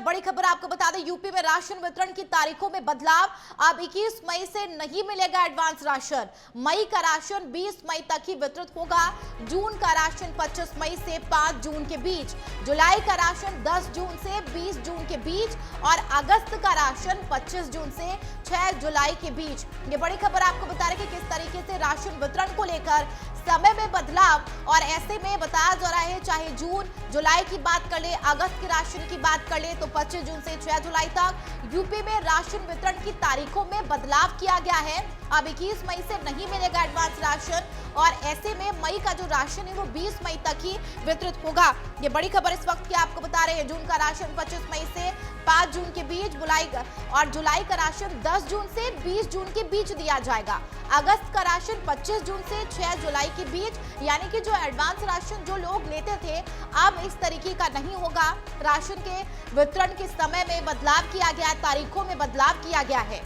बड़ी खबर आपको बता दें, यूपी में राशन वितरण की तारीखों में बदलाव। अब 21 मई से नहीं मिलेगा एडवांस राशन। मई का राशन 20 मई तक ही वितरित होगा। जून का राशन 25 मई से 5 जून के बीच, जुलाई का राशन 10 जून से 20 जून के बीच और अगस्त का राशन 25 जून से 6 जुलाई के बीच। ये बड़ी खबर आपको बता रहे कि किस तरीके से राशन वितरण को लेकर समय में बदलाव, और ऐसे में बताया जा रहा है चाहे जून जुलाई की बात कर ले, अगस्त के राशन की बात कर ले तो 25 जून से 6 जुलाई तक यूपी में राशन वितरण की तारीखों में बदलाव किया गया है। अब 21 मई से नहीं मिलेगा एडवांस राशन और ऐसे में मई का जो राशन है वो 20 मई तक ही वितरित होगा। ये बड़ी खबर इस वक्त की आपको बता रहे हैं। जून का राशन 25 मई से 5 जून के बीच, जुलाई का राशन 10 जून से 20 जून के बीच दिया जाएगा। अगस्त का राशन 25 जून से 6 जुलाई के बीच, यानी कि जो एडवांस राशन जो लोग लेते थे अब इस तरीके का नहीं होगा। राशन के वितरण के समय में बदलाव किया गया है, तारीखों में बदलाव किया गया है।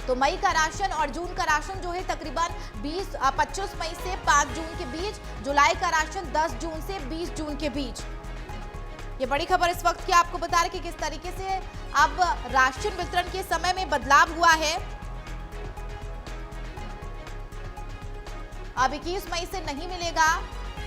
तो मई का राशन और जून का राशन जो है तकरीबन 25 मई से 5 जून के बीच, जुलाई का राशन 10 जून से 20 जून के बीच। ये बड़ी खबर इस वक्त की आपको बता रहे कि किस तरीके से अब राशन वितरण के समय में बदलाव हुआ है। अब 21 मई से नहीं मिलेगा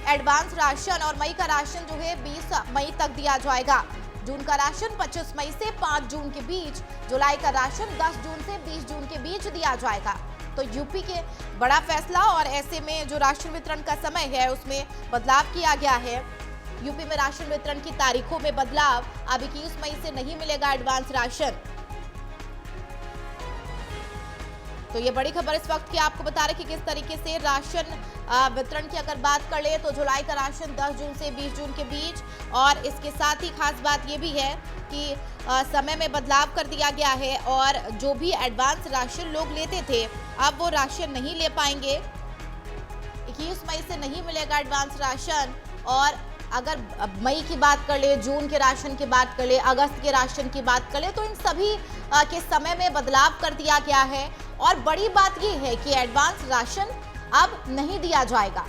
एडवांस राशन और मई का राशन जो है 20 मई तक दिया जाएगा। जून का राशन 25 मई से 5 जून के बीच, जुलाई का राशन 10 जून से 20 जून के बीच दिया जाएगा। तो यूपी के बड़ा फैसला, और ऐसे में जो राशन वितरण का समय है उसमें बदलाव किया गया है। यूपी में राशन वितरण की तारीखों में बदलाव। अब 21 मई से नहीं मिलेगा एडवांस राशन। तो ये बड़ी खबर इस वक्त की आपको बता रहे कि किस तरीके से राशन वितरण की अगर बात कर ले तो जुलाई का राशन 10 जून से 20 जून के बीच, और इसके साथ ही खास बात ये भी है कि समय में बदलाव कर दिया गया है और जो भी एडवांस राशन लोग लेते थे अब वो राशन नहीं ले पाएंगे। 21 मई से नहीं मिलेगा एडवांस राशन, और अगर मई की बात कर ले, जून के राशन की बात कर ले, अगस्त के राशन की बात कर ले, तो इन सभी के समय में बदलाव कर दिया गया है। और बड़ी बात यह है कि एडवांस राशन अब नहीं दिया जाएगा।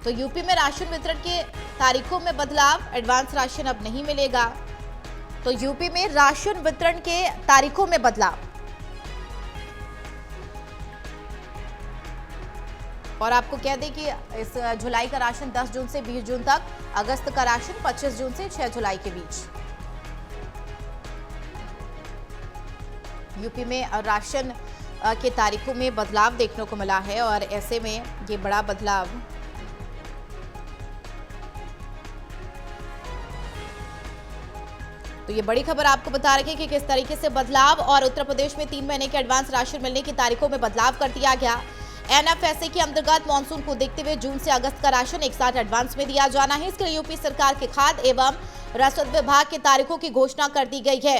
तो यूपी में राशन वितरण के तारीखों में बदलाव, एडवांस राशन अब नहीं मिलेगा। तो यूपी में राशन वितरण के तारीखों में बदलाव। और आपको कह दें कि इस जुलाई का राशन 10 जून से 20 जून तक, अगस्त का राशन 25 जून से 6 जुलाई के बीच। यूपी में राशन के तारीखों में बदलाव देखने को मिला है और ऐसे में ये बड़ा बदलाव। तो ये बड़ी खबर आपको बता रही है कि किस तरीके से बदलाव, और उत्तर प्रदेश में 3 महीने के एडवांस राशन मिलने की तारीखों में बदलाव कर दिया गया। एनएफएसए के अंतर्गत मानसून को देखते हुए जून से अगस्त का राशन एक साथ एडवांस में दिया जाना है। इसके लिए यूपी सरकार के खाद्य एवं रसद विभाग की तारीखों की घोषणा कर दी गई है।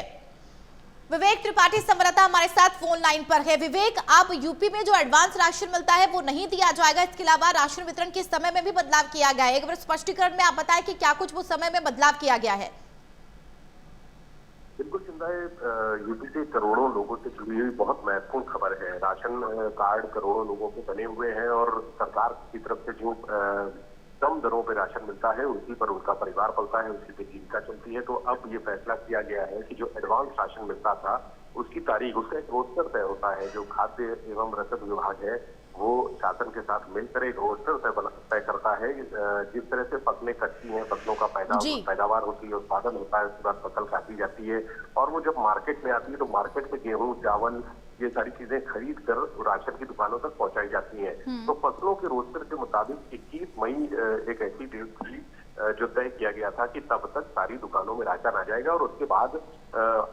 विवेक त्रिपाठी संवाददाता हमारे साथ फोन लाइन पर है। विवेक, अब यूपी में जो एडवांस राशन मिलता है वो नहीं दिया जाएगा, इसके अलावा राशन वितरण के समय में भी बदलाव किया गया है। एक बार स्पष्टीकरण में आप बताएं कि क्या कुछ वो समय में बदलाव किया गया है। बिल्कुल चिंता है, यूपी से करोड़ों लोगों से जुड़ी हुई बहुत महत्वपूर्ण खबर है। राशन कार्ड करोड़ों लोगों के बने हुए हैं और सरकार की तरफ से जो कम दरों पे राशन मिलता है उसी पर उनका परिवार पलता है, उसी पे जीविका चलती है। तो अब ये फैसला किया गया है कि जो एडवांस राशन मिलता था उसकी तारीख, उसका एक रोस्टर तय होता है। जो खाद्य एवं रसद विभाग है वो शासन के साथ मिलकर एक रोस्टर तय करता है। जिस तरह से फसलें कटती हैं, फसलों का पैदावार होती है, उत्पादन होता है, उसके बाद फसल काटी जाती है और वो जब मार्केट में आती है तो मार्केट में गेहूं, चावल, ये सारी चीजें खरीद कर राशन की दुकानों तक पहुंचाई जाती हैं। तो फसलों के रोस्टर के मुताबिक 21 मई एक ऐसी डेट थी जो तय किया गया था कि तब तक सारी दुकानों में राशन आ जाएगा और उसके बाद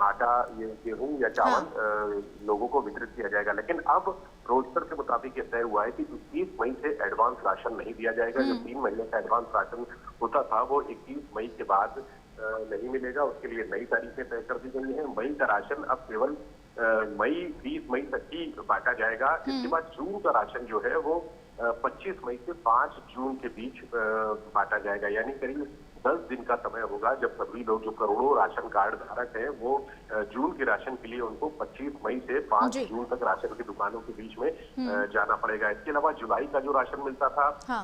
आटा, ये गेहूं या चावल लोगों को वितरित किया जाएगा। लेकिन अब रोस्टर के मुताबिक ये तय हुआ है कि 21 मई से एडवांस राशन नहीं दिया जाएगा। जो 3 महीने का एडवांस राशन होता था वो 21 मई के बाद नहीं मिलेगा। उसके लिए नई तारीखें तय कर दी गई है। मई का राशन अब केवल 20 मई तक ही बांटा जाएगा। इसके बाद जून का राशन जो है वो 25 मई से 5 जून के बीच बांटा जाएगा, यानी करीब 10 दिन का समय होगा जब सभी लोग जो करोड़ों राशन कार्ड धारक हैं वो जून के राशन के लिए उनको 25 मई से 5 जी। जून तक राशन की दुकानों के बीच में जाना पड़ेगा। इसके अलावा जुलाई का जो राशन मिलता था हाँ।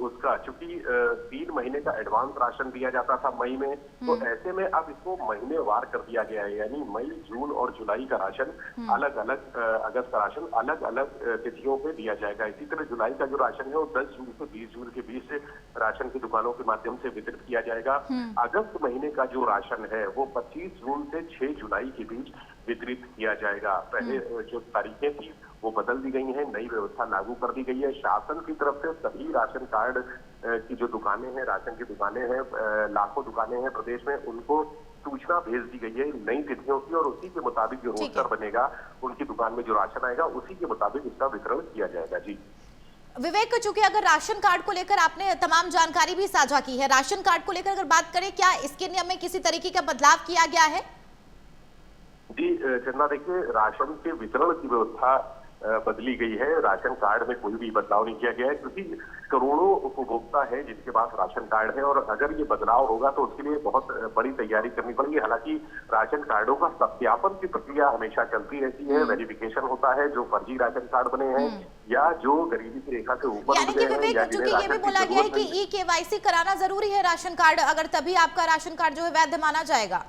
उसका चूंकि 3 महीने का एडवांस राशन दिया जाता था मई में, तो ऐसे में अब इसको महीनेवार कर दिया गया है, यानी मई, जून और जुलाई का राशन अलग अलग, अगस्त का राशन अलग अलग तिथियों पे दिया जाएगा। इसी तरह जुलाई का जो राशन है वो 10 जून से 20 जून के बीच से राशन की दुकानों के माध्यम से वितरित किया जाएगा। अगस्त महीने का जो राशन है वो 25 जून से 6 जुलाई के बीच वितरित किया जाएगा। पहले जो तारीखें थी वो बदल दी गई हैं, नई व्यवस्था लागू कर दी गई है। शासन की तरफ से सभी राशन कार्ड की जो दुकानें हैं, राशन की दुकानें हैं, लाखों दुकानें हैं प्रदेश में, उनको सूचना भेज दी गई है नई तिथियों की, और उसी के मुताबिक जो रोस्टर बनेगा, उनकी दुकान में जो राशन आएगा उसी के मुताबिक इसका वितरण किया जाएगा। जी विवेक, चूंकि अगर राशन कार्ड को लेकर आपने तमाम जानकारी भी साझा की है, राशन कार्ड को लेकर अगर बात करें, क्या इसके नियम में किसी तरीके का बदलाव किया गया है? जी चंदा, देखिए, राशन के वितरण की व्यवस्था बदली गई है। राशन कार्ड में कोई भी बदलाव नहीं किया गया है, क्योंकि करोड़ों उपभोक्ता है जिनके पास राशन कार्ड है, और अगर ये बदलाव होगा तो उसके लिए बहुत बड़ी तैयारी करनी पड़ेगी। हालांकि राशन कार्डों का सत्यापन की प्रक्रिया हमेशा चलती रहती है, वेरिफिकेशन होता है, जो फर्जी राशन कार्ड बने हैं या जो गरीबी की रेखा से ऊपर, यानी कि विवेक, चूंकि ये भी बोला गया है कि ई-केवाईसी कराना जरूरी है राशन कार्ड, अगर तभी आपका राशन कार्ड जो है वैध माना जाएगा।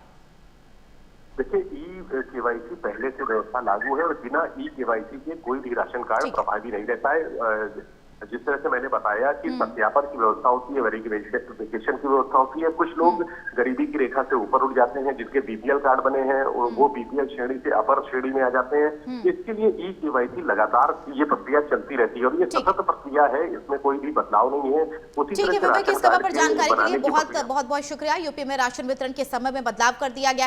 देखिए, ई-केवाईसी पहले से व्यवस्था लागू है और बिना ई-केवाईसी के कोई भी राशन कार्ड प्रभावी नहीं रहता है। जिस तरह से मैंने बताया कि सत्यापन की व्यवस्था होती है, वेरिफिकेशन की व्यवस्था होती है। कुछ लोग गरीबी की रेखा से ऊपर उठ जाते हैं, जिनके बीपीएल कार्ड बने हैं और वो बीपीएल श्रेणी से अपर श्रेणी में आ जाते हैं। इसके लिए ई-केवाईसी लगातार ये प्रक्रिया चलती रहती है और ये सतत प्रक्रिया है, इसमें कोई भी बदलाव नहीं है। ठीक है विवेक, इस खबर पर जानकारी के लिए बहुत बहुत शुक्रिया। यूपी में राशन वितरण के समय में बदलाव कर दिया गया।